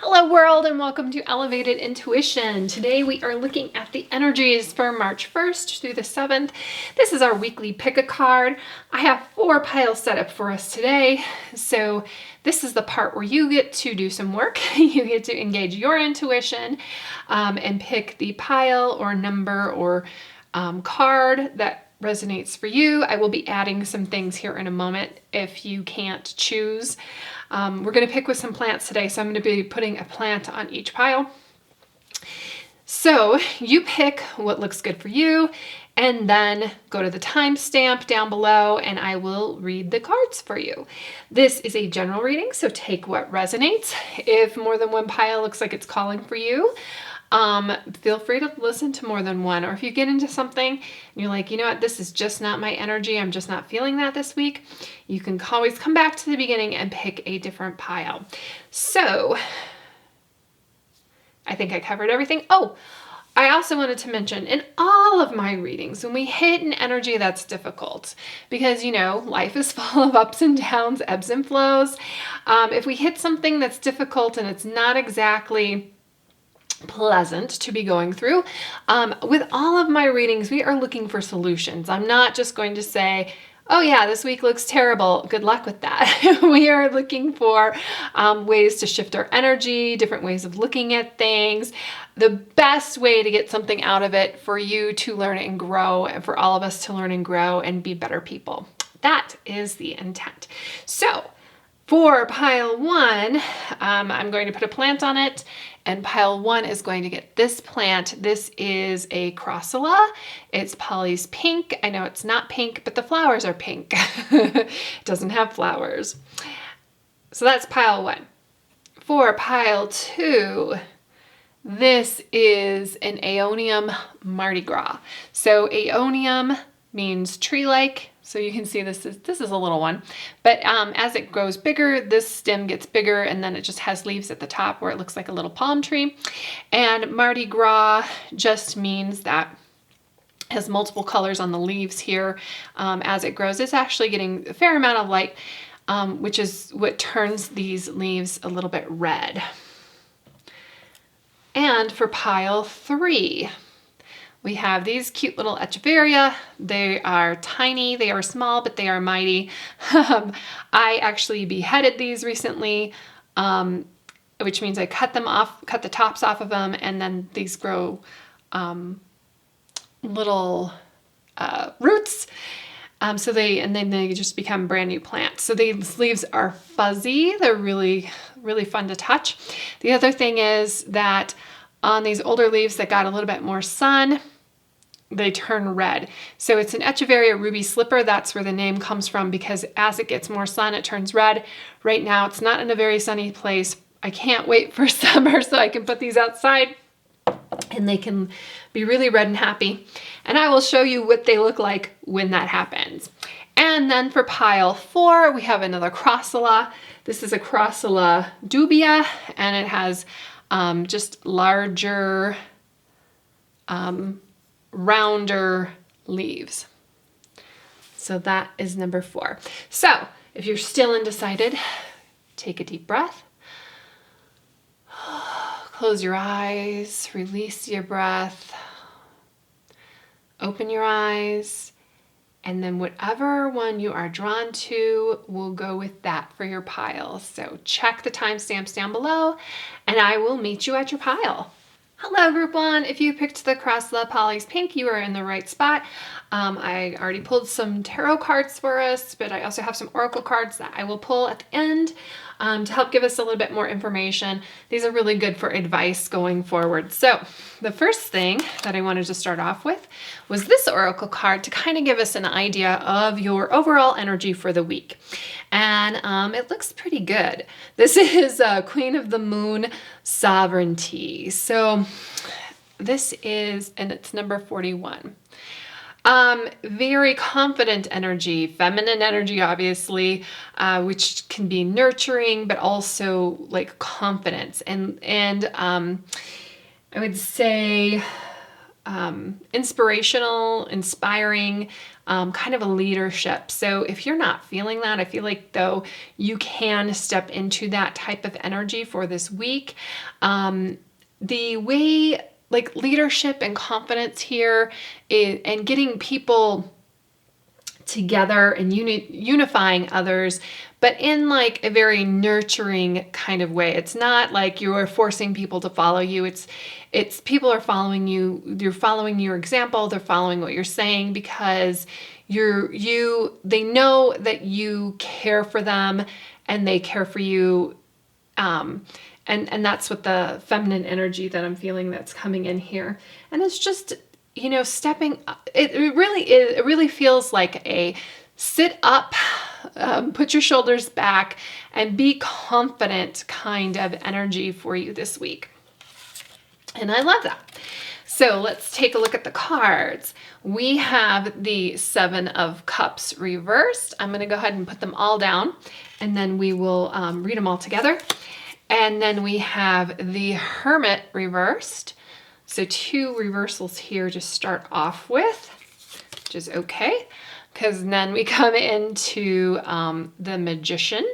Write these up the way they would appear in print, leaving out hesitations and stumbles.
Hello world and welcome to Elevated Intuition. Today we are looking at the energies for March 1st through the 7th. This is our weekly pick a card. I have 4 piles set up for us today. So this is the part where you get to do some work. You get to engage your intuition and pick the pile or number or card that resonates for you. I will be adding some things here in a moment if you can't choose. We're going to pick with some plants today, so I'm going to be putting a plant on each pile. So you pick what looks good for you and then go to the timestamp down below and I will read the cards for you. This is a general reading, so take what resonates. If more than one pile looks like it's calling for you, feel free to listen to more than one. Or if you get into something and you're like, you know what, this is just not my energy, I'm just not feeling that this week, you can always come back to the beginning and pick a different pile. So I think I covered everything. Oh, I also wanted to mention in all of my readings, when we hit an energy that's difficult, because you know, life is full of ups and downs, ebbs and flows. If we hit something that's difficult and it's not exactly pleasant to be going through, with all of my readings, we are looking for solutions. I'm not just going to say, oh yeah, this week looks terrible, good luck with that. We are looking for ways to shift our energy, different ways of looking at things, the best way to get something out of it for you to learn and grow, and for all of us to learn and grow and be better people. That is the intent. So for pile 1, I'm going to put a plant on it, and pile 1 is going to get this plant. This is a Crassula. It's Polly's pink. I know it's not pink, but the flowers are pink. It doesn't have flowers. So that's pile 1. For pile 2, this is an Aeonium Mardi Gras. So Aeonium means tree-like. So you can see this is a little one, but as it grows bigger, this stem gets bigger and then it just has leaves at the top where it looks like a little palm tree. And Mardi Gras just means that it has multiple colors on the leaves here. As it grows, it's actually getting a fair amount of light, which is what turns these leaves a little bit red. And for pile 3, we have these cute little Echeveria. They are tiny, they are small, but they are mighty. I actually beheaded these recently, which means I cut the tops off of them, and then these grow little roots. And then they just become brand new plants. So these leaves are fuzzy. They're really, really fun to touch. The other thing is that on these older leaves that got a little bit more sun, they turn red. So it's an Echeveria ruby slipper. That's where the name comes from, because as it gets more sun, it turns red. Right now, it's not in a very sunny place. I can't wait for summer so I can put these outside and they can be really red and happy. And I will show you what they look like when that happens. And then for pile 4, we have another Crassula. This is a Crassula Dubia, and it has just larger, rounder leaves. So that is number 4. So if you're still undecided, take a deep breath. Close your eyes, release your breath, open your eyes, and then whatever one you are drawn to, we'll go with that for your pile. So check the timestamps down below and I will meet you at your pile. Hello group 1, if you picked the Crassula Polly's Pink, you are in the right spot. I already pulled some tarot cards for us, but I also have some oracle cards that I will pull at the end to help give us a little bit more information. These are really good for advice going forward. So the first thing that I wanted to start off with was this oracle card to kind of give us an idea of your overall energy for the week. And it looks pretty good. This is Queen of the Moon Sovereignty. So this is, and it's number 41. Very confident energy, feminine energy, obviously, which can be nurturing, but also like confidence. And I would say inspirational, inspiring, kind of a leadership. So if you're not feeling that, I feel like though you can step into that type of energy for this week. The way like leadership and confidence here and getting people together and unifying others, but in like a very nurturing kind of way. It's not like you're forcing people to follow you. It's people are following you. They're following your example. They're following what you're saying because they know that you care for them and they care for you. And that's what the feminine energy that I'm feeling that's coming in here. And it's just, stepping, it really is, it really feels like a sit up, put your shoulders back and be confident kind of energy for you this week. And I love that. So let's take a look at the cards. We have the 7 of Cups reversed. I'm going to go ahead and put them all down and then we will read them all together. And then we have the Hermit reversed. So 2 reversals here to start off with, which is okay. Because then we come into the Magician.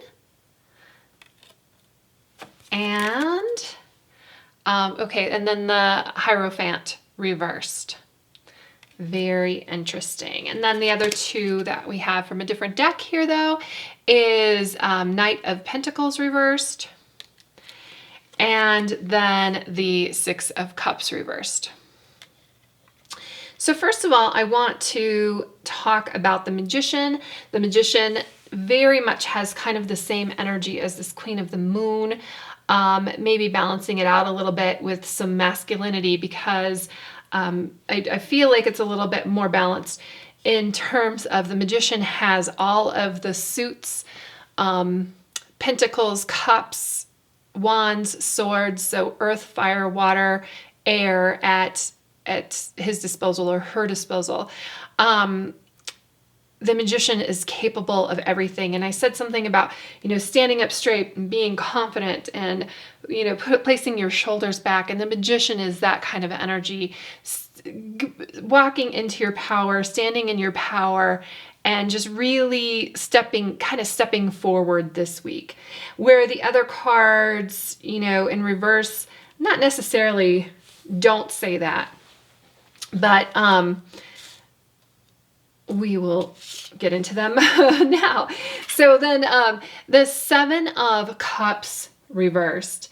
And, okay, and then the Hierophant reversed. Very interesting. And then the other 2 that we have from a different deck here, though, is Knight of Pentacles reversed. And then the 6 of Cups reversed. So first of all, I want to talk about the Magician. The Magician very much has kind of the same energy as this Queen of the Moon, maybe balancing it out a little bit with some masculinity because I feel like it's a little bit more balanced in terms of the Magician has all of the suits, pentacles, cups, wands, swords, so earth, fire, water, air at his disposal or her disposal. The Magician is capable of everything. And I said something about, standing up straight and being confident and, placing your shoulders back. And the Magician is that kind of energy, walking into your power, standing in your power, and just really stepping forward this week. Where the other cards, in reverse, not necessarily don't say that, but we will get into them now. So then the 7 of Cups reversed.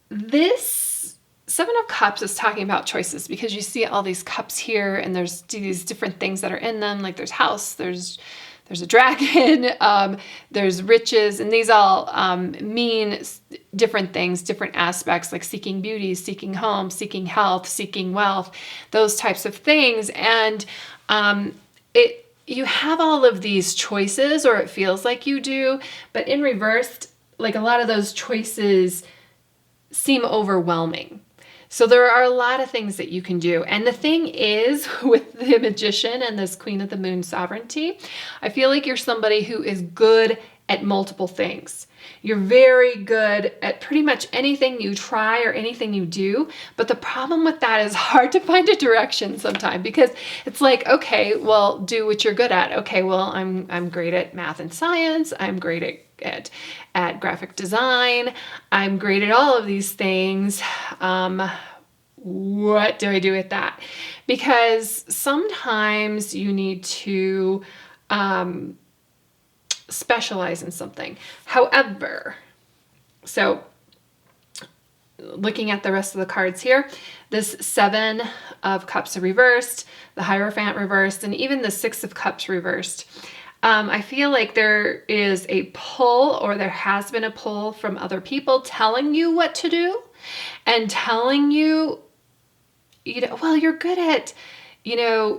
This 7 of Cups is talking about choices because you see all these cups here and there's these different things that are in them. Like there's house, there's a dragon, there's riches, and these all mean different things, different aspects like seeking beauty, seeking home, seeking health, seeking wealth, those types of things. And you have all of these choices, or it feels like you do, but in reverse, like a lot of those choices seem overwhelming. So there are a lot of things that you can do. And the thing is with the Magician and this Queen of the Moon sovereignty, I feel like you're somebody who is good at multiple things. You're very good at pretty much anything you try or anything you do. But the problem with that is hard to find a direction sometimes because it's like, okay, well, do what you're good at. Okay, well, I'm great at math and science. I'm great at graphic design. I'm great at all of these things. What do I do with that? Because sometimes you need to specialize in something. However, so looking at the rest of the cards here, this 7 of Cups reversed, the Hierophant reversed, and even the 6 of Cups reversed. I feel like there is a pull, or there has been a pull from other people telling you what to do and telling you, well, you're good at,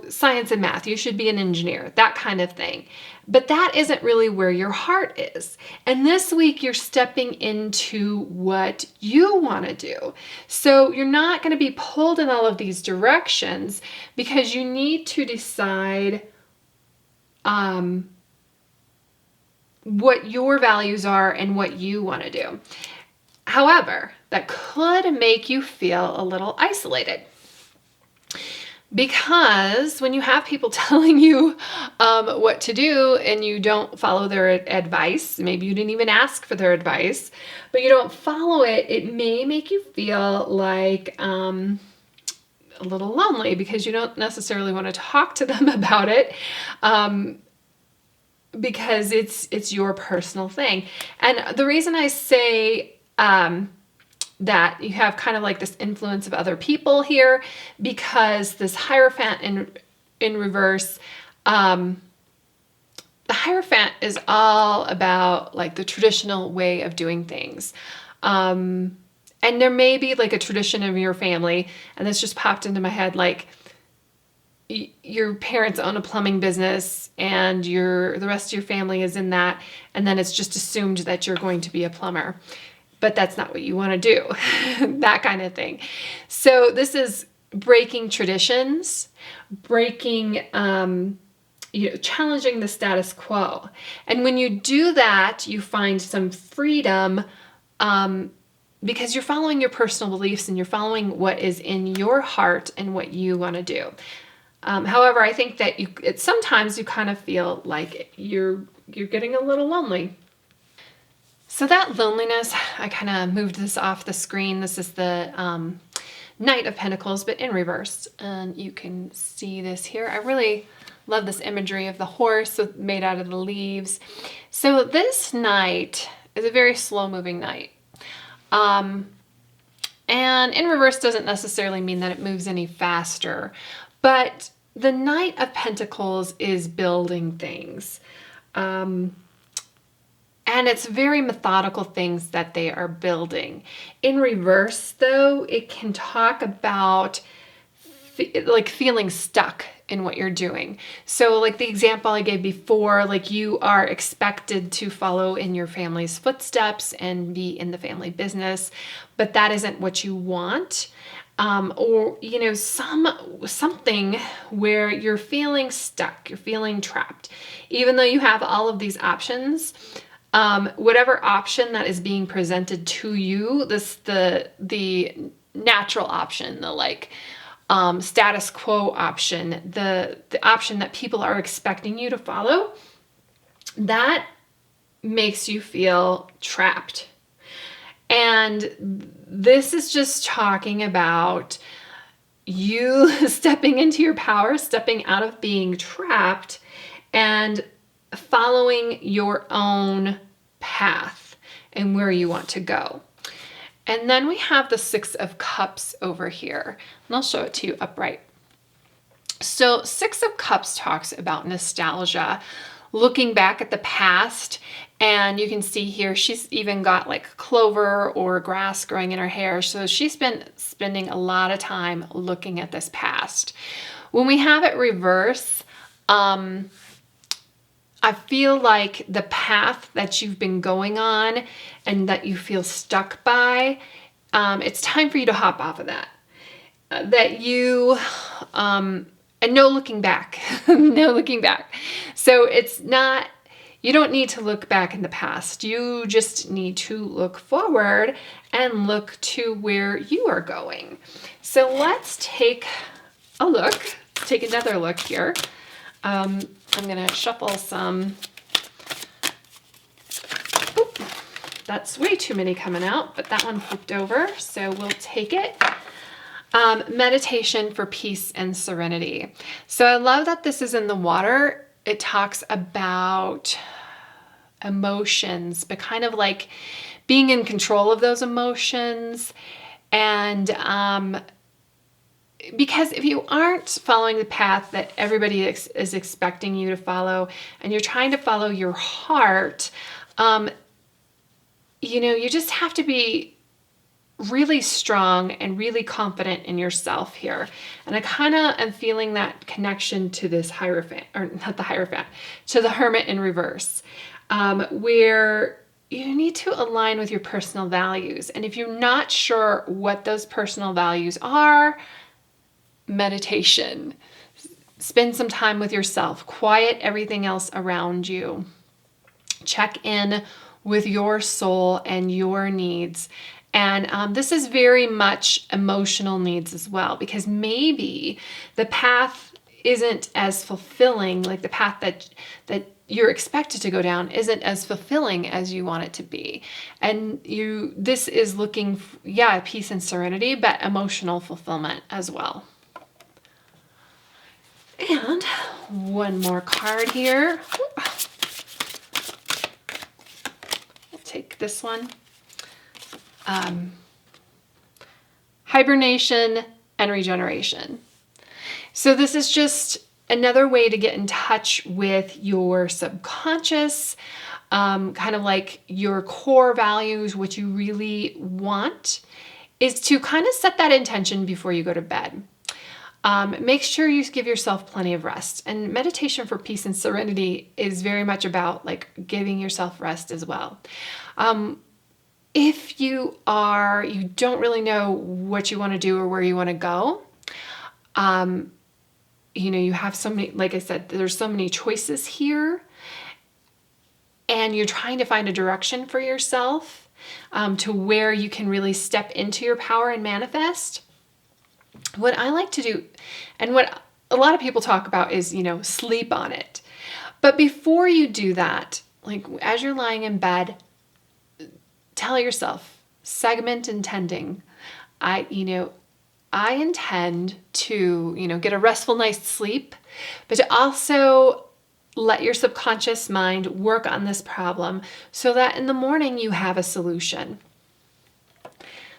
science and math. You should be an engineer, that kind of thing. But that isn't really where your heart is. And this week you're stepping into what you want to do. So you're not going to be pulled in all of these directions because you need to decide what your values are and what you want to do. However, that could make you feel a little isolated. Because when you have people telling you what to do and you don't follow their advice, maybe you didn't even ask for their advice, but you don't follow it, it may make you feel like a little lonely because you don't necessarily want to talk to them about it because it's your personal thing. And the reason I say that you have kind of like this influence of other people here, because this Hierophant in reverse, the Hierophant is all about like the traditional way of doing things. And there may be like a tradition of your family, and this just popped into my head, like your parents own a plumbing business and the rest of your family is in that, and then it's just assumed that you're going to be a plumber. But that's not what you want to do, that kind of thing. So this is breaking traditions, breaking, challenging the status quo. And when you do that, you find some freedom because you're following your personal beliefs and you're following what is in your heart and what you want to do. However, I think that sometimes you kind of feel like you're getting a little lonely. So that loneliness, I kind of moved this off the screen. This is the Knight of Pentacles, but in reverse. And you can see this here. I really love this imagery of the horse made out of the leaves. So this Knight is a very slow-moving Knight. And in reverse doesn't necessarily mean that it moves any faster. But the Knight of Pentacles is building things. And it's very methodical things that they are building. In reverse, though, it can talk about like feeling stuck in what you're doing. So like the example I gave before, like you are expected to follow in your family's footsteps and be in the family business, but that isn't what you want. Or, something where you're feeling stuck, you're feeling trapped. Even though you have all of these options, whatever option that is being presented to you, the natural option, the status quo option, the option that people are expecting you to follow, that makes you feel trapped. And this is just talking about you stepping into your power, stepping out of being trapped, and following your own path and where you want to go. And then we have the Six of Cups over here, and I'll show it to you upright. So Six of Cups talks about nostalgia, looking back at the past, and you can see here she's even got like clover or grass growing in her hair. So she's been spending a lot of time looking at this past. When we have it reverse, I feel like the path that you've been going on and that you feel stuck by, it's time for you to hop off of that. And no looking back, no looking back. So you don't need to look back in the past. You just need to look forward and look to where you are going. So let's take another look here. I'm going to shuffle some. Oop, that's way too many coming out, but that one flipped over, so we'll take it. Meditation for peace and serenity. So I love that this is in the water. It talks about emotions, but kind of like being in control of those emotions. And because if you aren't following the path that everybody is expecting you to follow, and you're trying to follow your heart, you just have to be really strong and really confident in yourself here. And I kind of am feeling that connection to this Hierophant, or not the Hierophant, to the Hermit in reverse, where you need to align with your personal values. And if you're not sure what those personal values are, meditation. Spend some time with yourself. Quiet everything else around you. Check in with your soul and your needs, And this is very much emotional needs as well, because maybe the path isn't as fulfilling, like the path that you're expected to go down isn't as fulfilling as you want it to be. And this is looking, peace and serenity, but emotional fulfillment as well. And one more card here. I'll take this one. Hibernation and regeneration. So this is just another way to get in touch with your subconscious, kind of like your core values, what you really want, is to kind of set that intention before you go to bed. Make sure you give yourself plenty of rest. And meditation for peace and serenity is very much about like giving yourself rest as well. If you don't really know what you want to do or where you want to go, you have so many, like I said, there's so many choices here, and you're trying to find a direction for yourself, to where you can really step into your power and manifest. What I like to do, and what a lot of people talk about, is, sleep on it. But before you do that, like as you're lying in bed, tell yourself, segment intending, I intend to, get a restful night's sleep, but to also let your subconscious mind work on this problem so that in the morning you have a solution.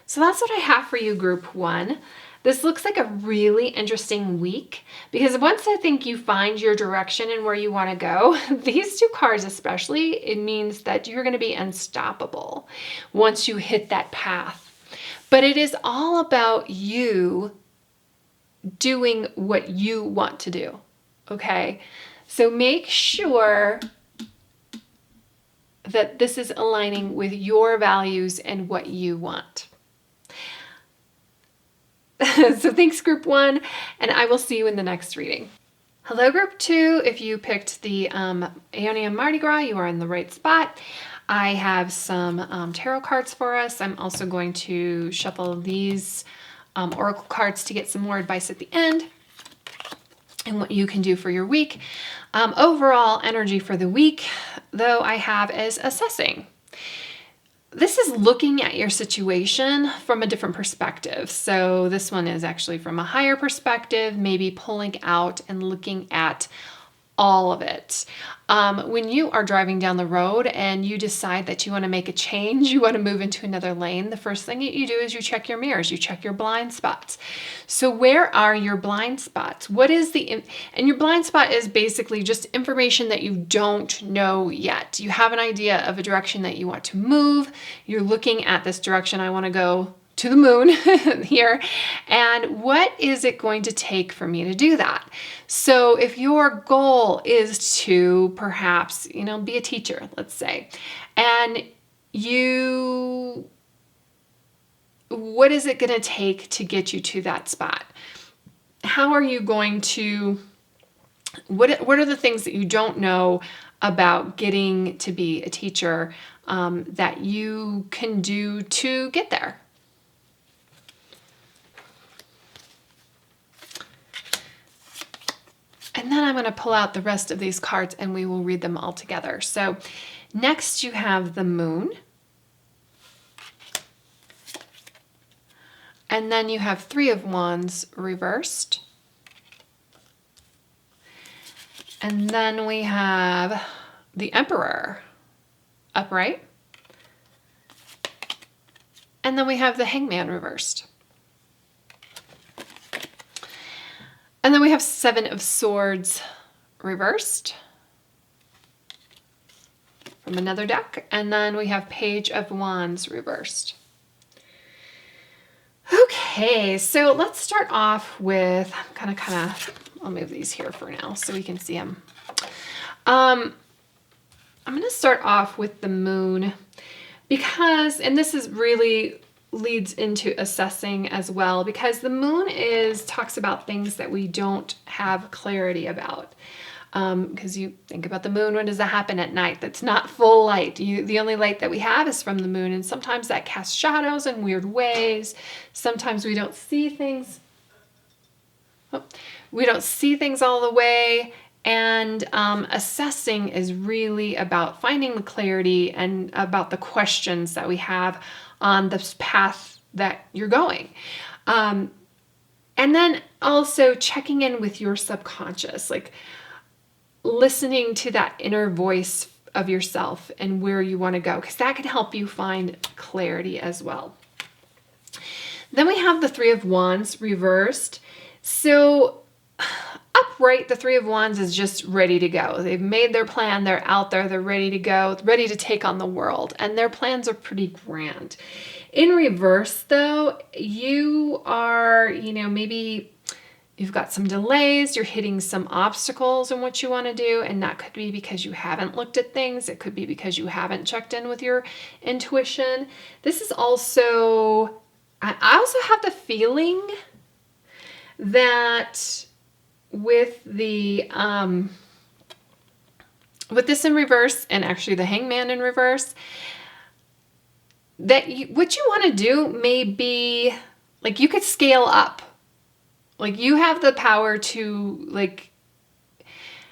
So that's what I have for you, group 1. This looks like a really interesting week, because once I think you find your direction and where you want to go, these 2 cards especially, it means that you're going to be unstoppable once you hit that path. But it is all about you doing what you want to do, okay? So make sure that this is aligning with your values and what you want. So thanks, group 1, and I will see you in the next reading. Hello, group 2. If you picked the Aeonium Mardi Gras, you are in the right spot. I have some tarot cards for us. I'm also going to shuffle these oracle cards to get some more advice at the end and what you can do for your week. Overall energy for the week, though, I have is assessing. This is looking at your situation from a different perspective. So this one is actually from a higher perspective, maybe pulling out and looking at all of it. When you are driving down the road and you decide that you want to make a change, you want to move into another lane, the first thing that you do is you check your mirrors, you check your blind spots. So where are your blind spots? And your blind spot is basically just information that you don't know yet. You have an idea of a direction that you want to move. You're looking at this direction. I want to go to the moon here. And what is it going to take for me to do that? So if your goal is to perhaps, be a teacher, let's say, and what is it going to take to get you to that spot? How are you going to, what are the things that you don't know about getting to be a teacher that you can do to get there? And then I'm going to pull out the rest of these cards and we will read them all together. So next you have the moon. And then you have 3 of Wands reversed. And then we have the Emperor upright. And then we have the Hangman reversed. And then we have 7 of Swords reversed from another deck. And then we have Page of Wands reversed. Okay, so let's start off with, I'll move these here for now so we can see them. I'm going to start off with the moon because, and this is really leads into assessing as well, because the moon talks about things that we don't have clarity about. Because you think about the moon, when does that happen? At night. That's not full light. The only light that we have is from the moon, and sometimes that casts shadows in weird ways. Sometimes we don't see things. We don't see things all the way, and assessing is really about finding the clarity and about the questions that we have on this path that you're going. And then also checking in with your subconscious, like listening to that inner voice of yourself and where you want to go, because that can help you find clarity as well. Then we have the Three of Wands reversed. So upright, the Three of Wands is just ready to go. They've made their plan. They're out there. They're ready to go, ready to take on the world. And their plans are pretty grand. In reverse, though, you are, maybe you've got some delays. You're hitting some obstacles in what you want to do. And that could be because you haven't looked at things. It could be because you haven't checked in with your intuition. This is also, I also have the feeling that with the with this in reverse, and actually the Hangman in reverse, that what you want to do may be like you could scale up. Like you have the power to like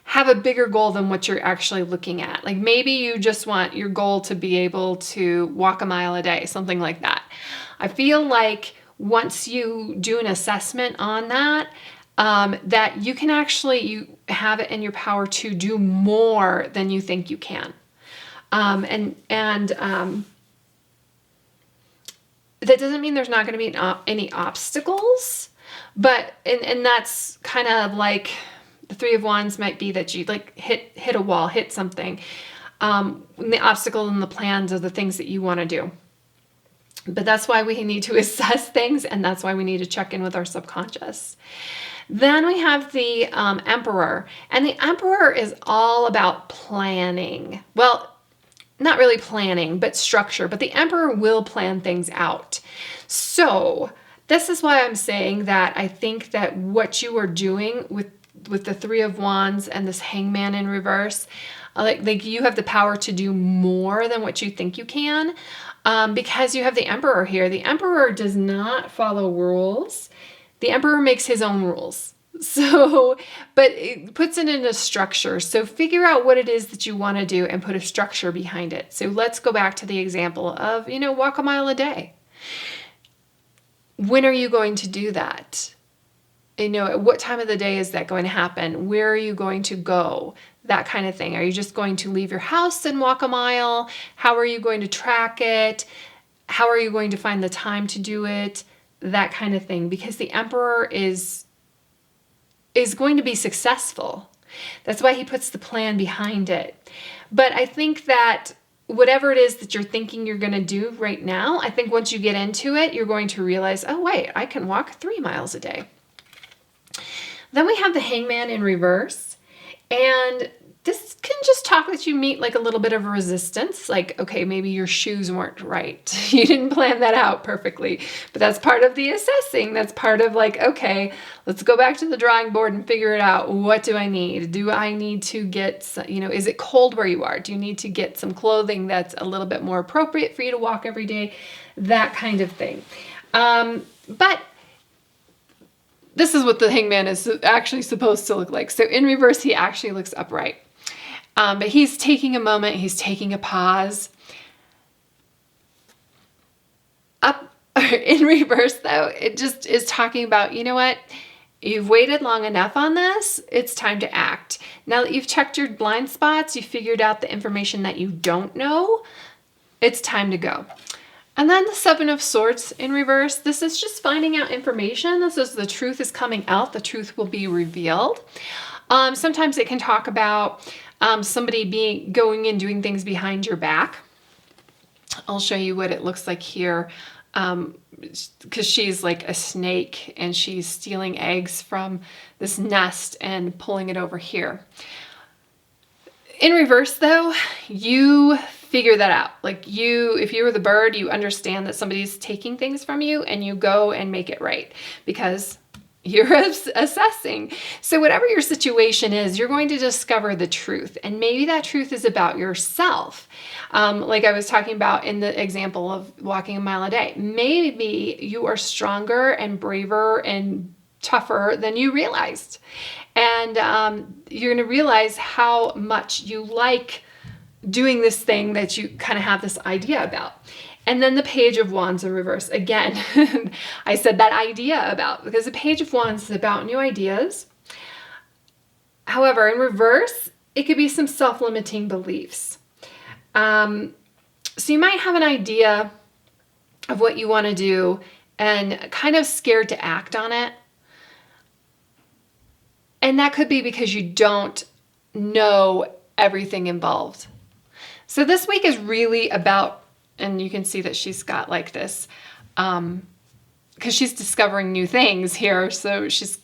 have a bigger goal than what you're actually looking at. Like maybe you just want your goal to be able to walk a mile a day, something like that. I feel like once you do an assessment on that, that you can actually, you have it in your power to do more than you think you can. And that doesn't mean there's not going to be any obstacles, but, and that's kind of like the Three of Wands might be that you like hit a wall, hit something. The obstacle and the plans are the things that you want to do. But that's why we need to assess things, and that's why we need to check in with our subconscious. Then we have the Emperor, and the Emperor is all about planning. Well, not really planning, but structure. But the Emperor will plan things out. So this is why I'm saying that I think that what you are doing with the Three of Wands and this Hangman in reverse, like you have the power to do more than what you think you can. Because you have the Emperor here. The Emperor does not follow rules. The Emperor makes his own rules. So, but it puts it in a structure. So figure out what it is that you want to do and put a structure behind it. So let's go back to the example of, walk a mile a day. When are you going to do that? At what time of the day is that going to happen? Where are you going to go? That kind of thing. Are you just going to leave your house and walk a mile? How are you going to track it? How are you going to find the time to do it? That kind of thing. Because the Emperor is going to be successful. That's why he puts the plan behind it. But I think that whatever it is that you're thinking you're going to do right now, I think once you get into it, you're going to realize, oh wait, I can walk 3 miles a day. Then we have the Hangman in reverse. And this can just talk that you meet like a little bit of a resistance. Like, okay, maybe your shoes weren't right. You didn't plan that out perfectly. But that's part of the assessing. That's part of like, okay, let's go back to the drawing board and figure it out. What do I need? Do I need to get, is it cold where you are? Do you need to get some clothing that's a little bit more appropriate for you to walk every day? That kind of thing. But this is what the Hangman is actually supposed to look like. So in reverse, he actually looks upright. But he's taking a moment. He's taking a pause. Up in reverse, though, it just is talking about, you know what? You've waited long enough on this. It's time to act. Now that you've checked your blind spots, you figured out the information that you don't know, it's time to go. And then the Seven of Swords in reverse. This is just finding out information. This is the truth is coming out. The truth will be revealed. Sometimes it can talk about somebody going and doing things behind your back. I'll show you what it looks like here. Because she's like a snake and she's stealing eggs from this nest and pulling it over here. In reverse though, you figure that out. Like if you were the bird, you understand that somebody's taking things from you and you go and make it right because You're assessing. So whatever your situation is, you're going to discover the truth. And maybe that truth is about yourself. Like I was talking about in the example of walking a mile a day. Maybe you are stronger and braver and tougher than you realized. And you're going to realize how much you like doing this thing that you kind of have this idea about. And then the Page of Wands in reverse. Again, I said that idea about, because the Page of Wands is about new ideas. However, in reverse, it could be some self-limiting beliefs. So you might have an idea of what you want to do and kind of scared to act on it. And that could be because you don't know everything involved. So this week is really about, and you can see that she's got like this, because she's discovering new things here. So she's,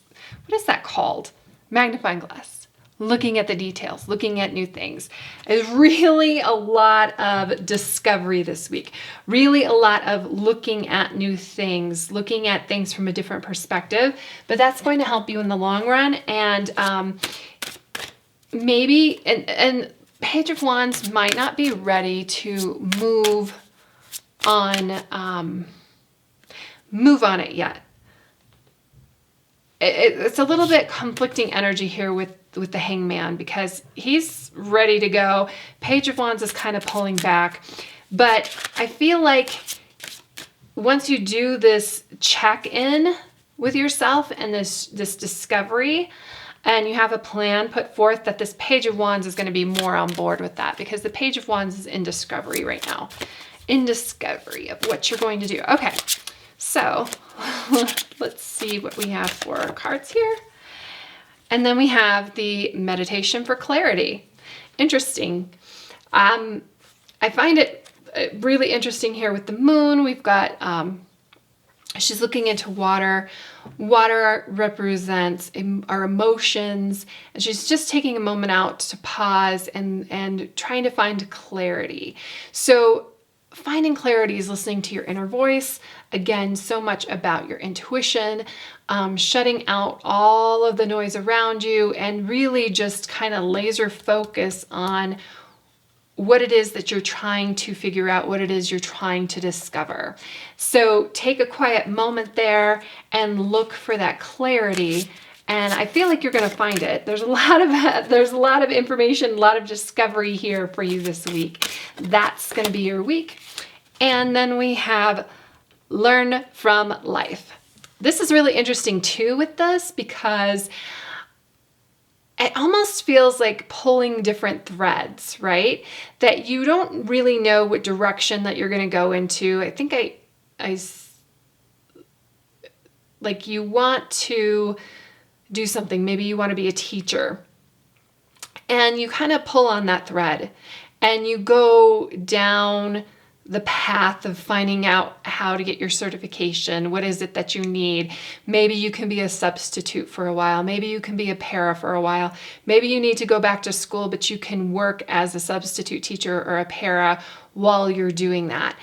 what is that called? Magnifying glass. Looking at the details, looking at new things. It's really a lot of discovery this week. Really a lot of looking at new things, looking at things from a different perspective. But that's going to help you in the long run. And maybe, and Page of Wands might not be ready to move on it yet. It's a little bit conflicting energy here with the Hangman, because he's ready to go. Page of Wands is kind of pulling back, but I feel like once you do this check-in with yourself and this discovery, and you have a plan put forth, that this Page of Wands is going to be more on board with that, because the Page of Wands is in discovery right now. In discovery of what you're going to do. Okay, so let's see what we have for our cards here. And then we have the meditation for clarity. Interesting. I find it really interesting here with the moon. We've got, she's looking into water. Water represents our emotions. And she's just taking a moment out to pause and trying to find clarity. So finding clarity is listening to your inner voice. Again, so much about your intuition, shutting out all of the noise around you, and really just kind of laser focus on what it is that you're trying to figure out, what it is you're trying to discover. So take a quiet moment there and look for that clarity. And I feel like you're going to find it. There's a lot of information, a lot of discovery here for you this week. That's going to be your week. And then we have learn from life. This is really interesting too with this, because it almost feels like pulling different threads, right? That you don't really know what direction that you're going to go into. I think like you want to do something. Maybe you want to be a teacher, and you kind of pull on that thread and you go down the path of finding out how to get your certification. What is it that you need? Maybe you can be a substitute for a while. Maybe you can be a para for a while. Maybe you need to go back to school, but you can work as a substitute teacher or a para while you're doing that.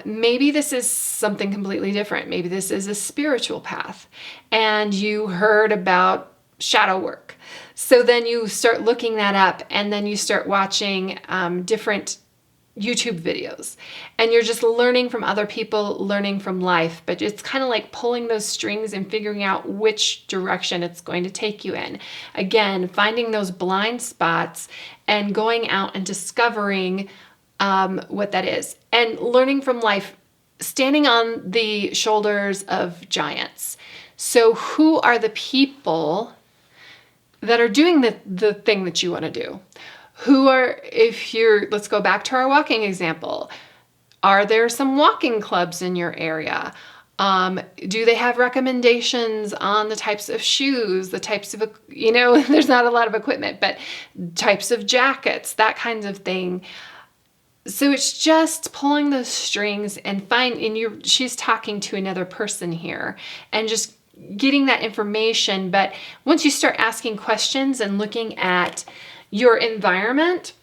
Maybe this is something completely different. Maybe this is a spiritual path, and you heard about shadow work. So then you start looking that up, and then you start watching different YouTube videos, and you're just learning from other people, learning from life. But it's kind of like pulling those strings and figuring out which direction it's going to take you in. Again, finding those blind spots and going out and discovering what that is, and learning from life, standing on the shoulders of giants. So who are the people that are doing the thing that you want to do? Let's go back to our walking example. Are there some walking clubs in your area? Do they have recommendations on the types of shoes, the types of, there's not a lot of equipment, but types of jackets, that kind of thing. So it's just pulling those strings and she's talking to another person here and just getting that information. But once you start asking questions and looking at your environment,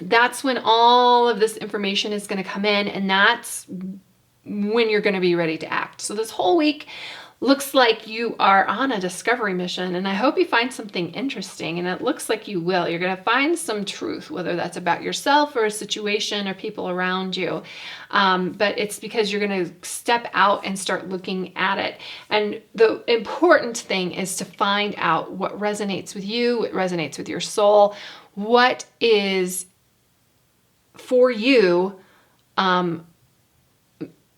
that's when all of this information is going to come in, and that's when you're going to be ready to act. So this whole week, looks like you are on a discovery mission, and I hope you find something interesting, and it looks like you will. You're going to find some truth, whether that's about yourself or a situation or people around you. But it's because you're going to step out and start looking at it. And the important thing is to find out what resonates with you, what resonates with your soul, what is for you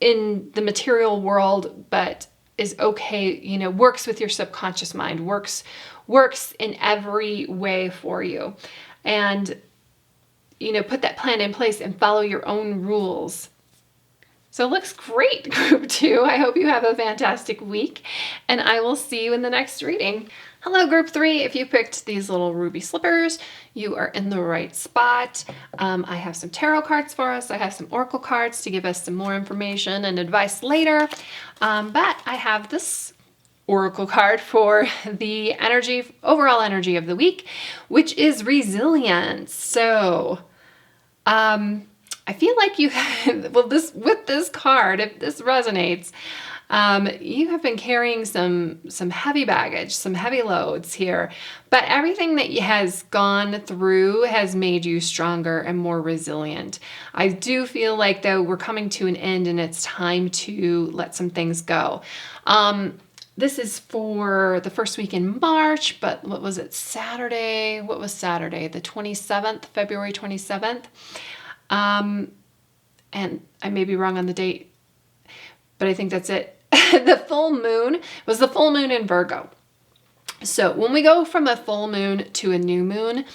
in the material world, but is okay, you know, works with your subconscious mind, works in every way for you. And, you know, put that plan in place and follow your own rules. So it looks great, group 2. I hope you have a fantastic week, and I will see you in the next reading. Hello, group 3. If you picked these little ruby slippers, you are in the right spot. I have some tarot cards for us. I have some oracle cards to give us some more information and advice later. But I have this oracle card for the overall energy of the week, which is resilience. So, I feel like you with this card, if this resonates, you have been carrying some heavy baggage, some heavy loads here, but everything that has gone through has made you stronger and more resilient. I do feel like, though, we're coming to an end and it's time to let some things go. This is for the first week in March, but what was it, Saturday? What was Saturday? The 27th, February 27th. And I may be wrong on the date, but I think that's it. The full moon was the full moon in Virgo. So when we go from a full moon to a new moon,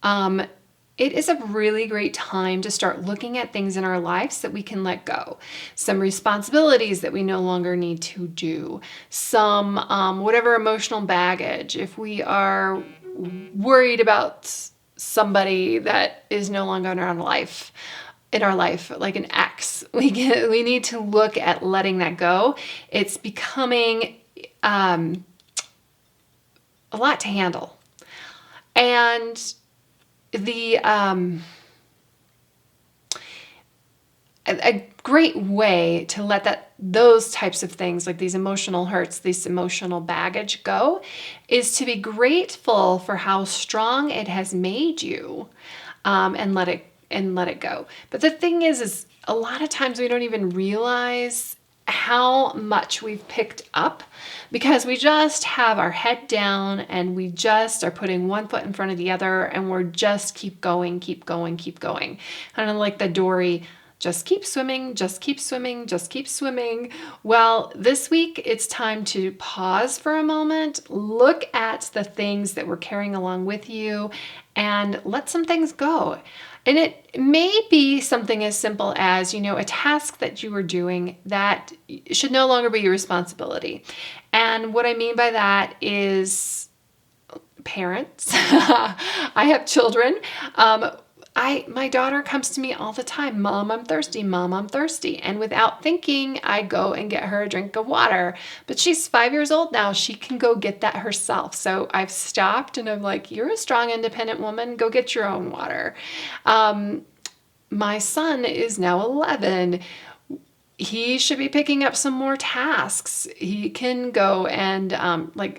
it is a really great time to start looking at things in our lives that we can let go. Some responsibilities that we no longer need to do. Some, whatever emotional baggage. If we are worried about somebody that is no longer in our life, like an ex, we need to look at letting that go. It's becoming a lot to handle. And the a great way to let those types of things, like these emotional hurts, this emotional baggage, go, is to be grateful for how strong it has made you, and let it go. But the thing is a lot of times we don't even realize how much we've picked up because we just have our head down and we just are putting one foot in front of the other, and we're just keep going. Kind of like the Dory, just keep swimming, just keep swimming, just keep swimming. Well, this week it's time to pause for a moment, look at the things that we're carrying along with you, and let some things go. And it may be something as simple as, a task that you were doing that should no longer be your responsibility. And what I mean by that is parents. I have children. My daughter comes to me all the time, Mom, I'm thirsty, Mom, I'm thirsty. And without thinking, I go and get her a drink of water. But she's 5 years old now. She can go get that herself. So I've stopped and I'm like, you're a strong, independent woman. Go get your own water. My son is now 11. He should be picking up some more tasks. He can go and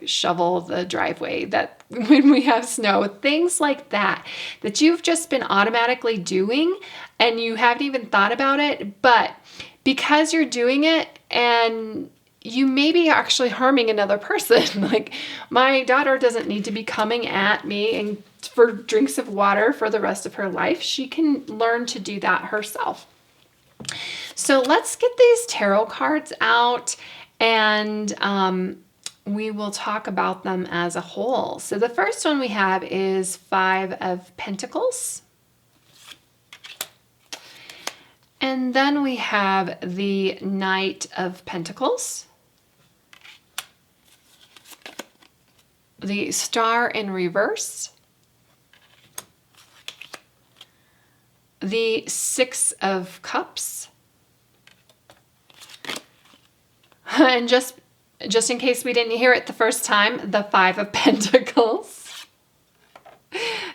shovel the driveway that when we have snow, things like that you've just been automatically doing and you haven't even thought about it, but because you're doing it and you may be actually harming another person. Like my daughter doesn't need to be coming at me and for drinks of water for the rest of her life. She can learn to do that herself. So let's get these tarot cards out and we will talk about them as a whole. So the first one we have is 5 of Pentacles. And then we have the Knight of Pentacles. The Star in reverse. The 6 of Cups. And just in case we didn't hear it the first time, the 5 of Pentacles.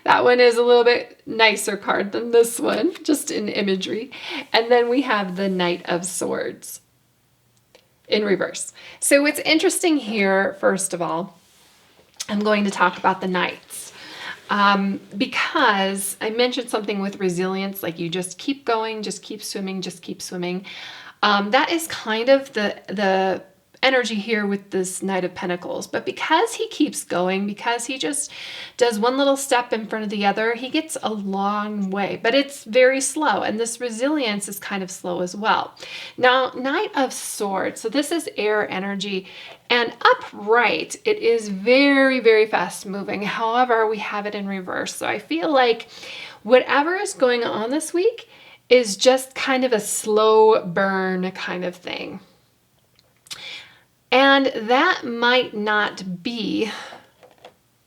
That one is a little bit nicer card than this one, just in imagery. And then we have the Knight of Swords. in reverse. So what's interesting here, first of all, I'm going to talk about the Knights. Because I mentioned something with resilience, like you just keep going, just keep swimming, just keep swimming. That is kind of the energy here with this Knight of Pentacles. But because he keeps going, because he just does one little step in front of the other, he gets a long way, but it's very slow. And this resilience is kind of slow as well. Now, Knight of Swords. So this is air energy, and upright, it is very, very fast moving. However, we have it in reverse. So I feel like whatever is going on this week is just kind of a slow burn kind of thing. And that might not be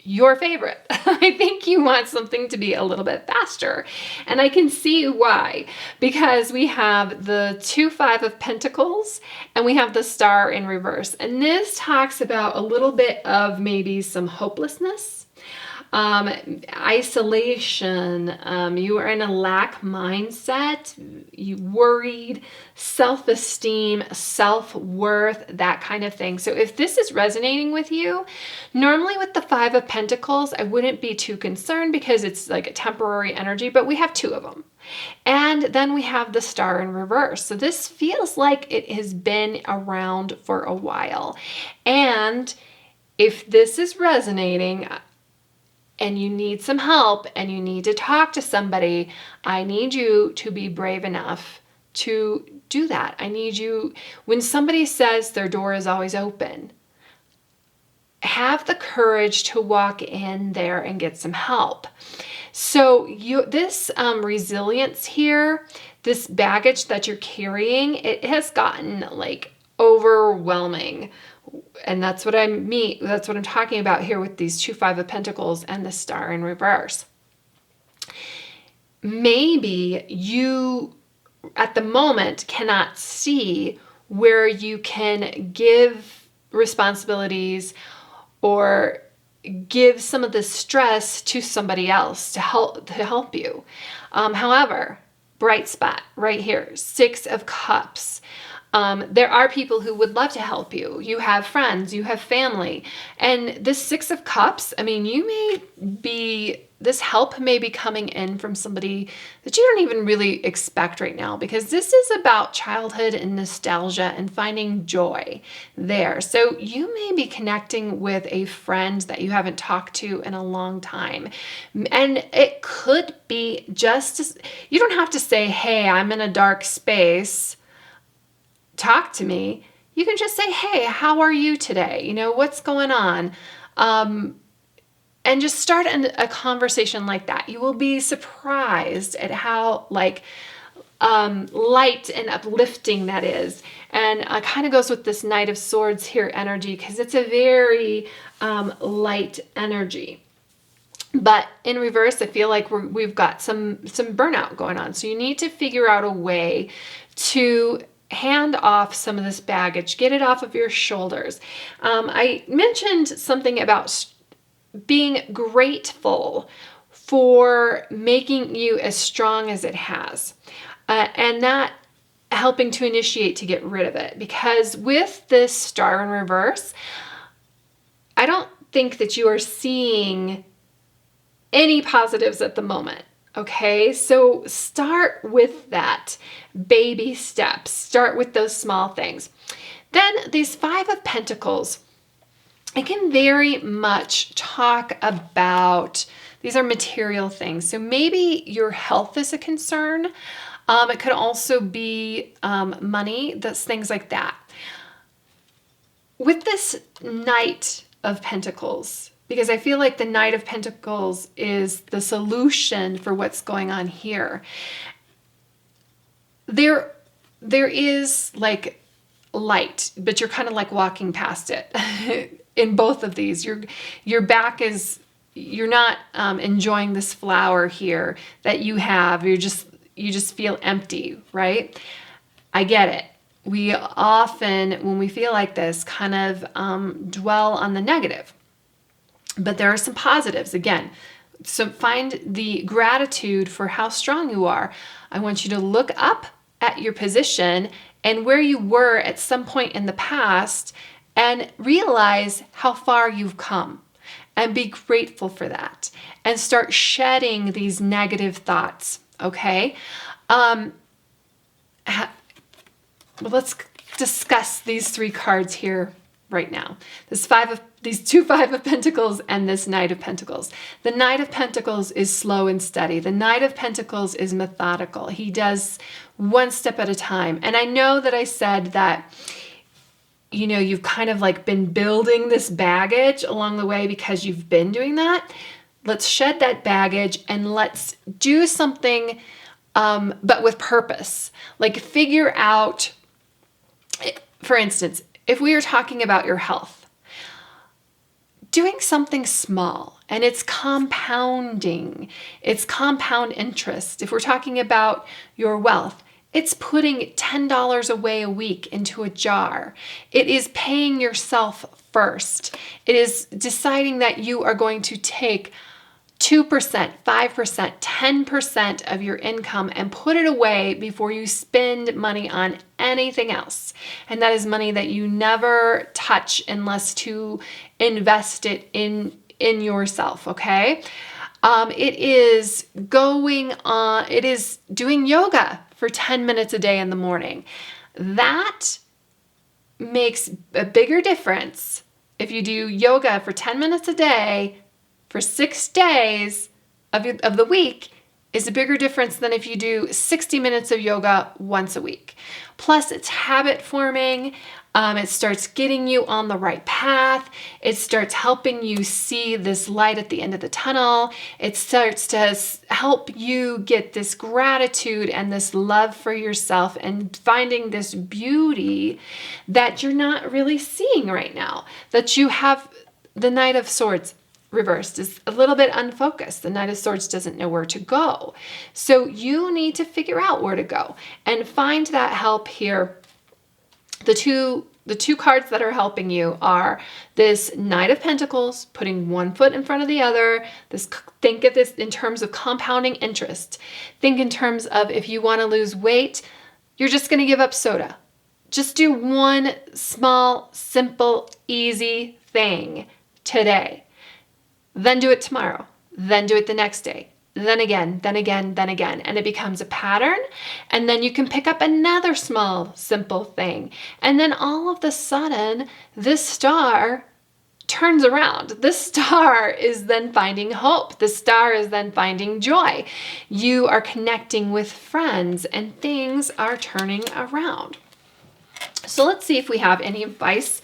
your favorite. I think you want something to be a little bit faster. And I can see why, because we have the 2 5 of Pentacles and we have the Star in reverse. And this talks about a little bit of maybe some hopelessness, isolation, you are in a lack mindset, you worried, self-esteem, self-worth, that kind of thing. So if this is resonating with you, normally with the 5 of Pentacles, I wouldn't be too concerned because it's like a temporary energy, but we have 2 of them. And then we have the Star in reverse. So this feels like it has been around for a while. And if this is resonating, and you need some help and you need to talk to somebody, I need you to be brave enough to do that. I need you, when somebody says their door is always open, have the courage to walk in there and get some help. So this resilience here, this baggage that you're carrying, it has gotten like overwhelming. And that's what I mean. That's what I'm talking about here with these 2 5 of Pentacles and the Star in reverse. Maybe you, at the moment, cannot see where you can give responsibilities or give some of the stress to somebody else to help you. However, bright spot right here, 6 of Cups. There are people who would love to help you. You have friends, you have family. And this 6 of Cups, I mean, this help may be coming in from somebody that you don't even really expect right now, because this is about childhood and nostalgia and finding joy there. So you may be connecting with a friend that you haven't talked to in a long time. And it could be you don't have to say, hey, I'm in a dark space, talk to me. You can just say, hey, how are you today? You know, what's going on? And just start a conversation like that. You will be surprised at how light and uplifting that is. And kind of goes with this Knight of Swords here energy, because it's a very light energy. But in reverse, I feel like we've got some burnout going on. So you need to figure out a way to hand off some of this baggage, get it off of your shoulders. I mentioned something about being grateful for making you as strong as it has, and that helping to initiate to get rid of it. Because with this Star in reverse, I don't think that you are seeing any positives at the moment. Okay, so start with that. Baby steps. Start with those small things. Then these 5 of Pentacles, it can very much talk about, these are material things. So maybe your health is a concern. It could also be money, things like that. With this Knight of Pentacles, because I feel like the Knight of Pentacles is the solution for what's going on here. There is like light, but you're kind of like walking past it. In both of these, your back is, you're not enjoying this flower here that you have. You just feel empty, right? I get it. We often, when we feel like this, kind of dwell on the negative. But there are some positives again. So find the gratitude for how strong you are. I want you to look up at your position and where you were at some point in the past and realize how far you've come and be grateful for that and start shedding these negative thoughts. Okay. Let's discuss these 3 cards here right now. These two Five of Pentacles and this Knight of Pentacles. The Knight of Pentacles is slow and steady. The Knight of Pentacles is methodical. He does one step at a time. And I know that I said that, you know, you've kind of like been building this baggage along the way because you've been doing that. Let's shed that baggage and let's do something, but with purpose. Like figure out, for instance, if we were talking about your health, doing something small and it's compounding, it's compound interest. If we're talking about your wealth, it's putting $10 away a week into a jar. It is paying yourself first. It is deciding that you are going to take 2%, 5%, 10% of your income and put it away before you spend money on anything else. And that is money that you never touch unless to invest it in yourself, okay? It is doing yoga for 10 minutes a day in the morning. That makes a bigger difference if you do yoga for 10 minutes a day for 6 days of the week is a bigger difference than if you do 60 minutes of yoga once a week. Plus, it's habit forming. It starts getting you on the right path. It starts helping you see this light at the end of the tunnel. It starts to help you get this gratitude and this love for yourself and finding this beauty that you're not really seeing right now. That you have the Knight of Swords reversed is a little bit unfocused. The Knight of Swords doesn't know where to go. So you need to figure out where to go and find that help here. The two cards that are helping you are this Knight of Pentacles, putting one foot in front of the other. Think of this in terms of compounding interest. Think in terms of if you want to lose weight, you're just going to give up soda. Just do one small, simple, easy thing today. Then do it tomorrow. Then do it the next day. Then again, then again, then again. And it becomes a pattern. And then you can pick up another small, simple thing. And then all of a sudden, this star turns around. This star is then finding hope. The star is then finding joy. You are connecting with friends and things are turning around. So let's see if we have any advice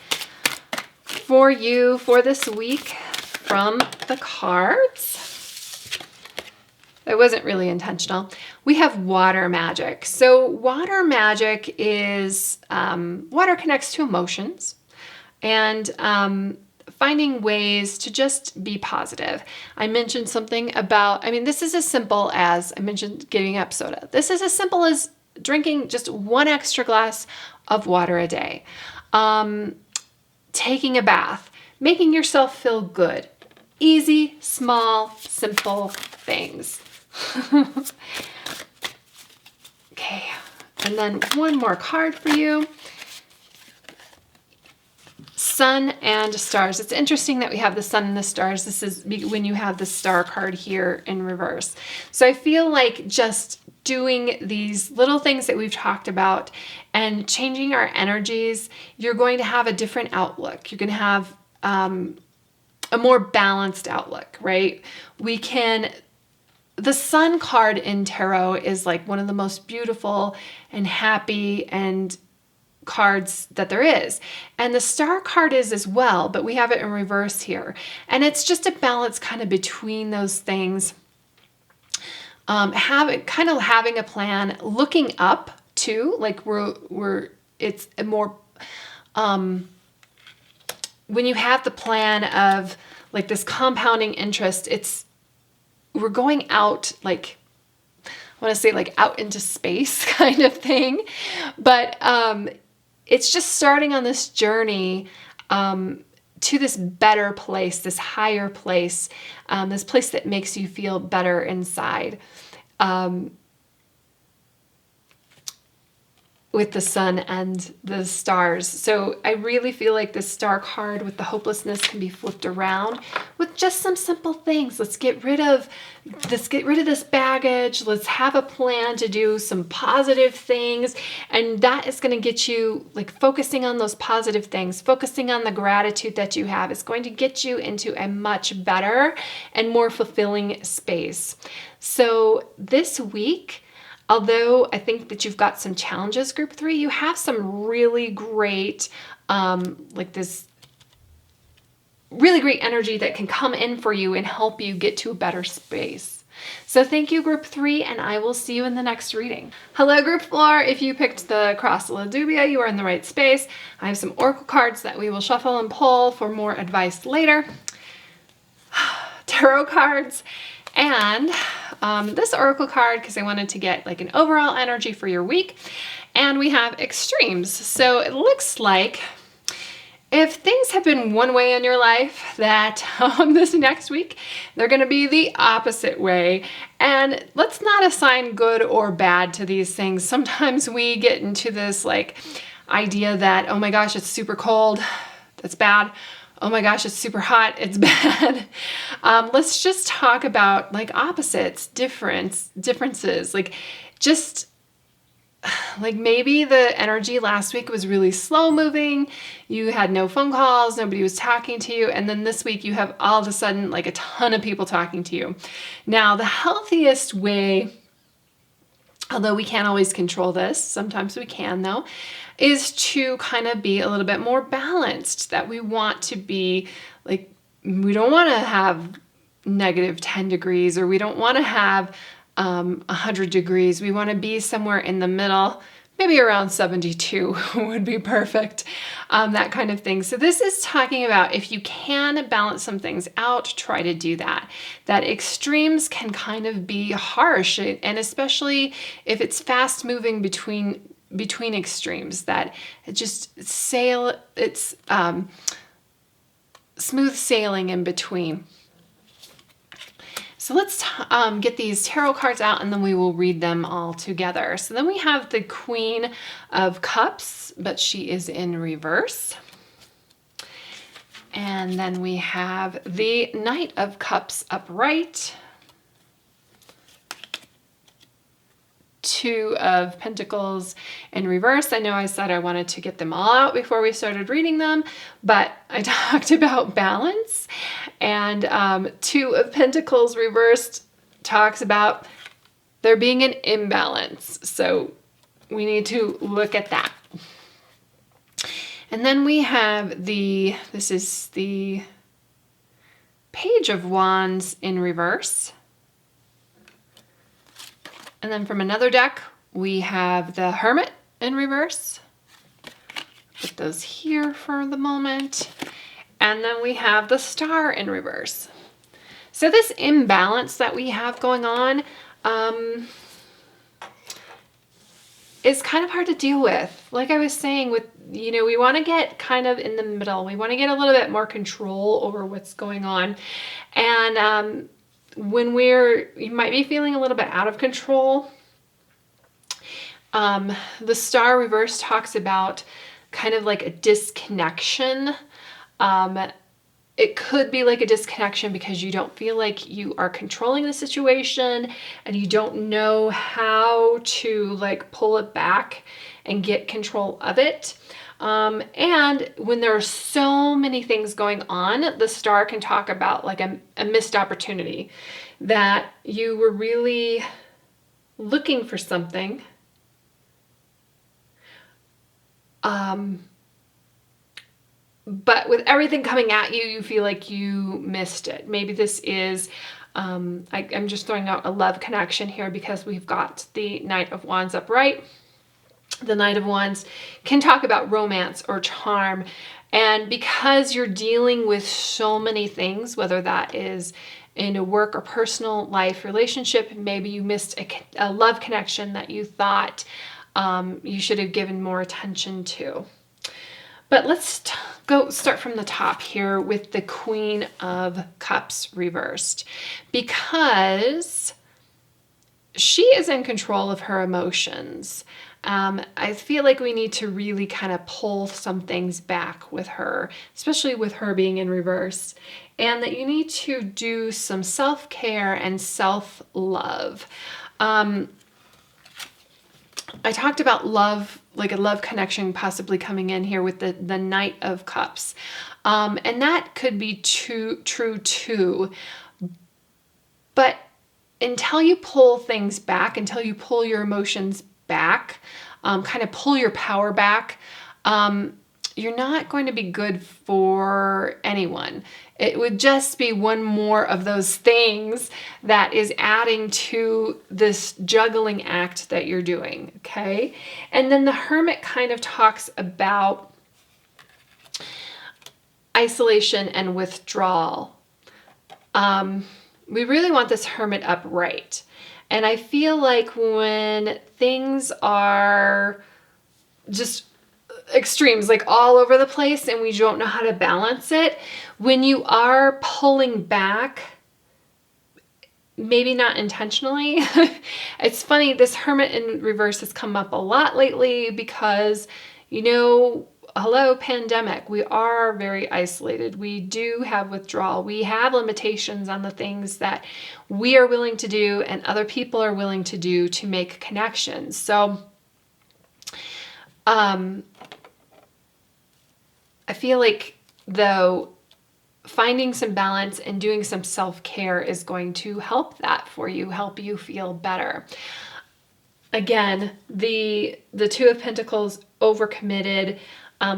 for you for this week from the cards. That wasn't really intentional. We have water magic. So water magic is, water connects to emotions and finding ways to just be positive. I mentioned something about, this is as simple as, I mentioned giving up soda. This is as simple as drinking just one extra glass of water a day. Taking a bath, making yourself feel good. Easy, small, simple things. Okay, and then one more card for you. Sun and stars. It's interesting that we have the sun and the stars. This is when you have the star card here in reverse. So I feel like just doing these little things that we've talked about and changing our energies, you're going to have a different outlook. You're going to have a more balanced outlook, right? The sun card in tarot is like one of the most beautiful and happy and cards that there is. And the star card is as well, but we have it in reverse here. And it's just a balance kind of between those things. Having a plan, looking up too, like it's a more, when you have the plan of like this compounding interest, we're going out, like, I want to say like out into space kind of thing. But it's just starting on this journey to this better place, this higher place, this place that makes you feel better inside. with the sun and the stars. So I really feel like this star card with the hopelessness can be flipped around with just some simple things. Let's get rid of this baggage. Let's have a plan to do some positive things. And that is going to get you like focusing on those positive things, focusing on the gratitude that you have. It's going to get you into a much better and more fulfilling space. So this week, although I think that you've got some challenges, group 3, you have some really great, like this really great energy that can come in for you and help you get to a better space. So thank you, group 3, and I will see you in the next reading. Hello, group 4. If you picked the Crassula Dubia, you are in the right space. I have some oracle cards that we will shuffle and pull for more advice later. Tarot cards. And this oracle card, because I wanted to get like an overall energy for your week. And we have extremes. So it looks like if things have been one way in your life, that this next week, they're going to be the opposite way. And let's not assign good or bad to these things. Sometimes we get into this like idea that, oh my gosh, it's super cold. That's bad. Oh my gosh, it's super hot, it's bad. Let's just talk about like opposites, differences, like just like maybe the energy last week was really slow moving. You had no phone calls, nobody was talking to you. And then this week you have all of a sudden like a ton of people talking to you. Now, the healthiest way, although we can't always control this, sometimes we can though, is to kind of be a little bit more balanced, that we want to be like, we don't want to have negative 10 degrees or we don't want to have 100 degrees. We want to be somewhere in the middle, maybe around 72 would be perfect, that kind of thing. So this is talking about if you can balance some things out, try to do that. That extremes can kind of be harsh, and especially if it's fast moving between extremes, that it just it's smooth sailing in between. So let's get these tarot cards out and then we will read them all together. So then we have the Queen of Cups, but she is in reverse. And then we have the Knight of Cups upright. Two of Pentacles in reverse. I know I said I wanted to get them all out before we started reading them, but I talked about balance, and Two of Pentacles reversed talks about there being an imbalance. So we need to look at that. And then we have this is the Page of Wands in reverse. And then from another deck, we have the Hermit in reverse. Put those here for the moment. And then we have the Star in reverse. So this imbalance that we have going on is kind of hard to deal with. Like I was saying, with, we want to get kind of in the middle. We want to get a little bit more control over what's going on. And when you might be feeling a little bit out of control, the Star reverse talks about kind of like a disconnection. It could be like a disconnection because you don't feel like you are controlling the situation and you don't know how to like pull it back and get control of it. And when there are so many things going on, the Star can talk about like a missed opportunity, that you were really looking for something, but with everything coming at you, you feel like you missed it. Maybe this is, I'm just throwing out a love connection here because we've got the Knight of Wands upright. The Knight of Wands can talk about romance or charm. And because you're dealing with so many things, whether that is in a work or personal life relationship, maybe you missed a love connection that you thought you should have given more attention to. But let's go start from the top here with the Queen of Cups reversed, because she is in control of her emotions. I feel like we need to really kind of pull some things back with her, especially with her being in reverse, and that you need to do some self-care and self-love. I talked about love, like a love connection possibly coming in here with the Knight of Cups. And that could be true too. But until you pull things back, until you pull your emotions back, kind of pull your power back, you're not going to be good for anyone. It would just be one more of those things that is adding to this juggling act that you're doing, okay? And then the Hermit kind of talks about isolation and withdrawal. We really want this Hermit upright. And I feel like when things are just extremes, like all over the place, and we don't know how to balance it, when you are pulling back, maybe not intentionally. It's funny, this Hermit in reverse has come up a lot lately because, you know, hello, pandemic. We are very isolated. We do have withdrawal. We have limitations on the things that we are willing to do and other people are willing to do to make connections. So, I feel like, though, finding some balance and doing some self-care is going to help that for you, help you feel better. Again, the Two of Pentacles, overcommitted,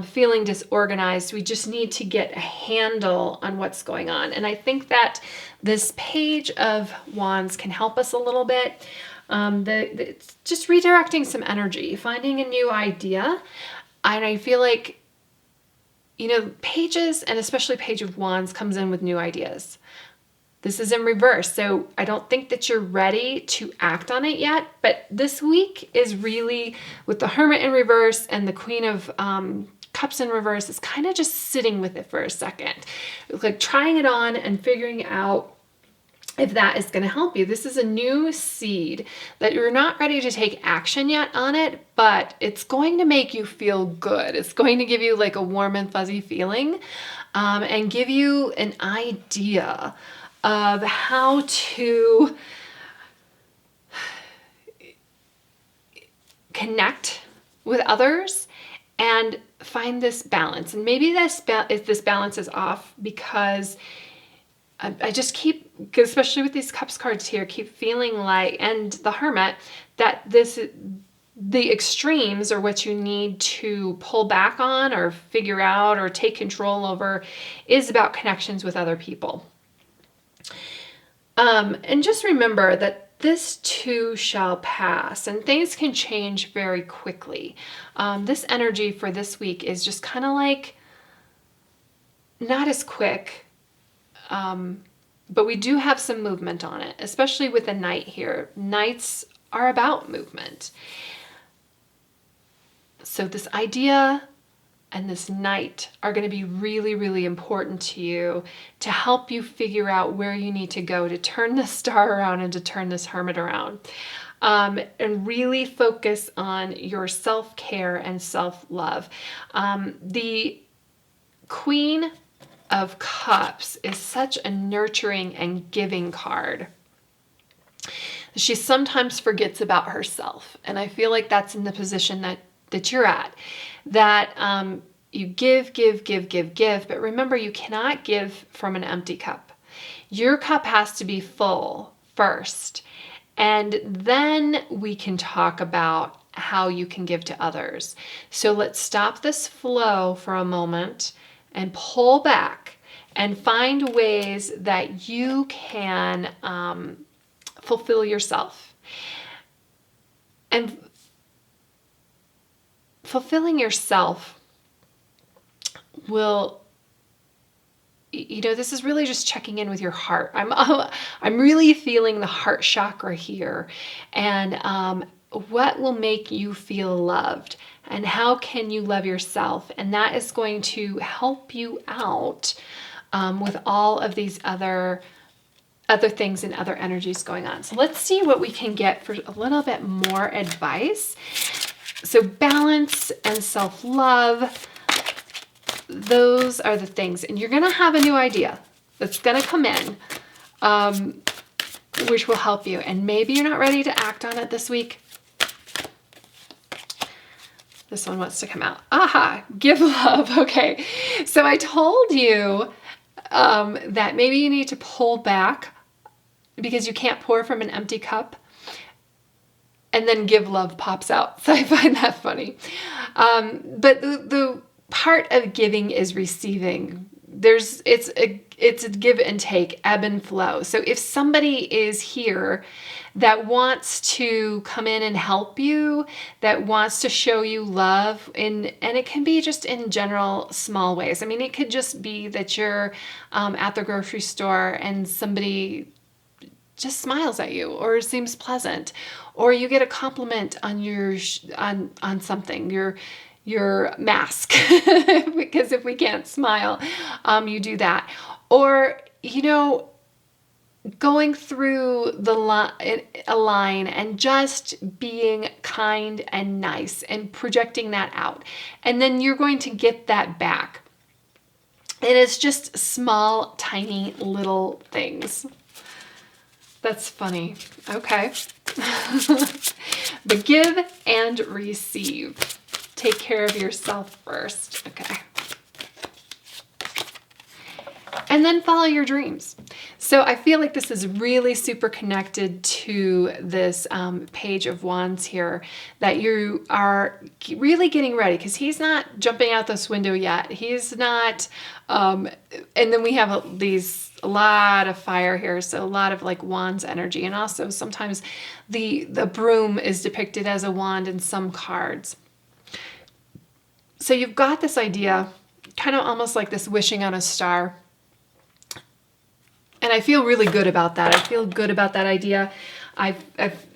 feeling disorganized. We just need to get a handle on what's going on. And I think that this Page of Wands can help us a little bit. It's just redirecting some energy, finding a new idea. And I feel like, you know, pages, and especially Page of Wands, comes in with new ideas. This is in reverse, so I don't think that you're ready to act on it yet, but this week is really, with the Hermit in reverse and the Queen of Cups in reverse, is kind of just sitting with it for a second. Like trying it on and figuring out if that is going to help you. This is a new seed that you're not ready to take action yet on it, but it's going to make you feel good. It's going to give you like a warm and fuzzy feeling, and give you an idea of how to connect with others and find this balance. And maybe this balance is off because I just keep, especially with these Cups cards here, keep feeling like, and the Hermit, that the extremes are what you need to pull back on or figure out or take control over is about connections with other people. And just remember that this too shall pass, and things can change very quickly. This energy for this week is just kind of like not as quick, but we do have some movement on it, especially with the Knight here. Knights are about movement. So this idea and this Knight are going to be really, really important to you to help you figure out where you need to go to turn the star around and to turn this Hermit around. And really focus on your self-care and self-love. The Queen of Cups is such a nurturing and giving card. She sometimes forgets about herself. And I feel like that's in the position that you're at. That you give, but remember, you cannot give from an empty cup. Your cup has to be full first, and then we can talk about how you can give to others. So let's stop this flow for a moment and pull back and find ways that you can fulfill yourself. And fulfilling yourself will, you know, this is really just checking in with your heart. I'm really feeling the heart chakra here, and what will make you feel loved, and how can you love yourself? And that is going to help you out with all of these other things and other energies going on. So let's see what we can get for a little bit more advice So balance and self-love, those are the things. And you're going to have a new idea that's going to come in, which will help you. And maybe you're not ready to act on it this week. This one wants to come out. Aha, give love. Okay. So I told you that maybe you need to pull back because you can't pour from an empty cup. And then give love pops out. So I find that funny. But the part of giving is receiving. It's a give and take, ebb and flow. So if somebody is here that wants to come in and help you, that wants to show you love, and it can be just in general small ways. I mean, it could just be that you're at the grocery store and somebody just smiles at you or seems pleasant, or you get a compliment on your on something, your mask, because if we can't smile, you do that. Or, going through a line and just being kind and nice and projecting that out. And then you're going to get that back. And it's just small, tiny little things. That's funny. Okay. But give and receive. Take care of yourself first. Okay. And then follow your dreams. So I feel like this is really super connected to this page of wands here, that you are really getting ready, because he's not jumping out this window yet. He's not, and then we have a lot of fire here, so a lot of like wands energy, and also sometimes the broom is depicted as a wand in some cards. So you've got this idea, kind of almost like this wishing on a star. And I feel really good about that. I feel good about that idea.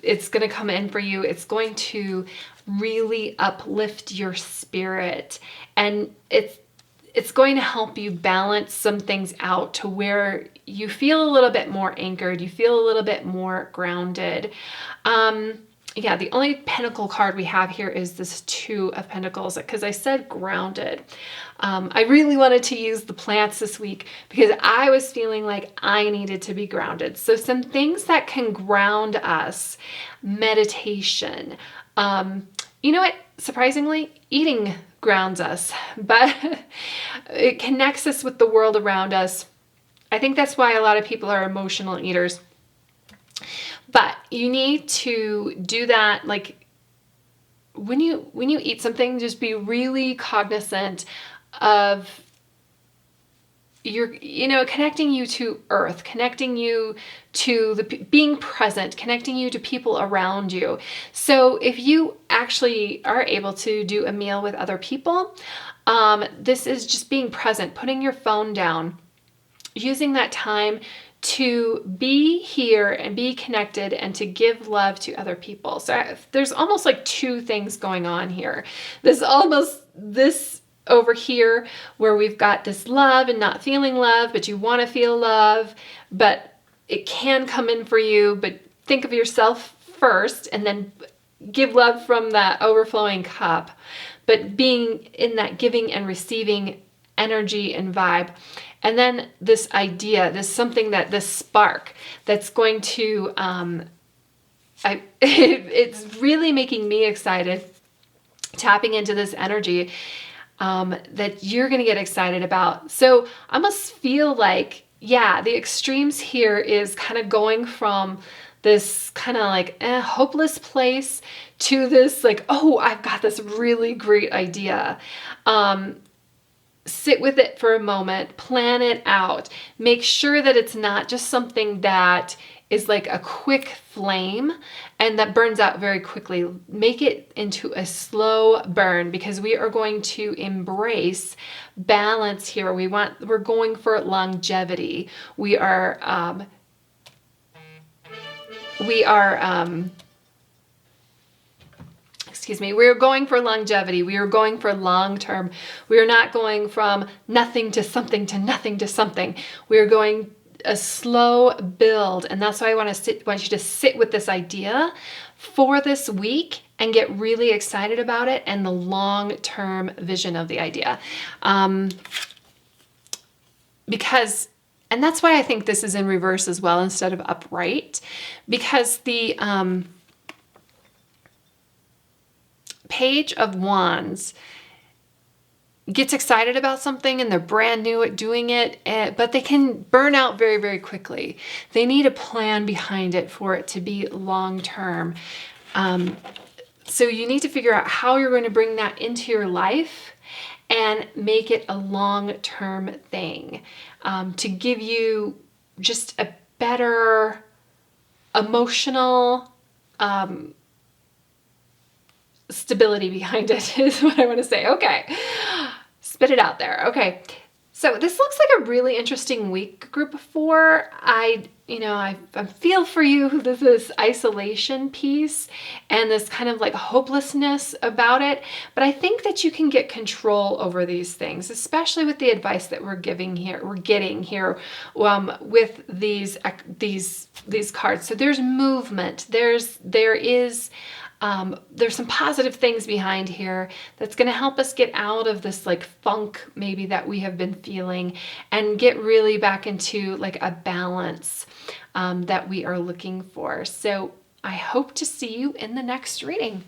It's going to come in for you. It's going to really uplift your spirit. And it's going to help you balance some things out to where you feel a little bit more anchored. You feel a little bit more grounded. Yeah, the only pentacle card we have here is this Two of Pentacles, because I said grounded. I really wanted to use the plants this week because I was feeling like I needed to be grounded. So some things that can ground us: meditation. You know what? Surprisingly, eating grounds us, but it connects us with the world around us. I think that's why a lot of people are emotional eaters. But you need to do that, like when you eat something, just be really cognizant of connecting you to earth, connecting you to being present, connecting you to people around you. So if you actually are able to do a meal with other people, this is just being present, putting your phone down, using that time to be here and be connected and to give love to other people. So there's almost like two things going on here. This over here where we've got this love and not feeling love, but you want to feel love, but it can come in for you, but think of yourself first and then give love from that overflowing cup. But being in that giving and receiving energy and vibe. And then this idea, this spark that's going to, it's really making me excited, tapping into this energy that you're going to get excited about. So I almost feel like, yeah, the extremes here is kind of going from this kind of like hopeless place to this like, oh, I've got this really great idea. Sit with it for a moment, plan it out, make sure that it's not just something that is like a quick flame and that burns out very quickly. Make it into a slow burn, because we are going to embrace balance here. We're going for longevity. We're going for longevity. We are going for long term. We are not going from nothing to something to nothing to something. We are going a slow build. And that's why I want you to sit with this idea for this week and get really excited about it and the long-term vision of the idea. Because, and that's why I think this is in reverse as well instead of upright, because the Page of Wands gets excited about something and they're brand new at doing it, but they can burn out very, very quickly. They need a plan behind it for it to be long-term. So you need to figure out how you're going to bring that into your life and make it a long-term thing, to give you just a better emotional stability behind it is what I want to say. Okay, spit it out there. Okay, so this looks like a really interesting week, group of 4. I feel for you this isolation piece and this kind of like hopelessness about it, but I think that you can get control over these things, especially with the advice that we're getting here with these cards. So there's movement, there's some positive things behind here that's going to help us get out of this like funk maybe that we have been feeling and get really back into like a balance that we are looking for. So I hope to see you in the next reading.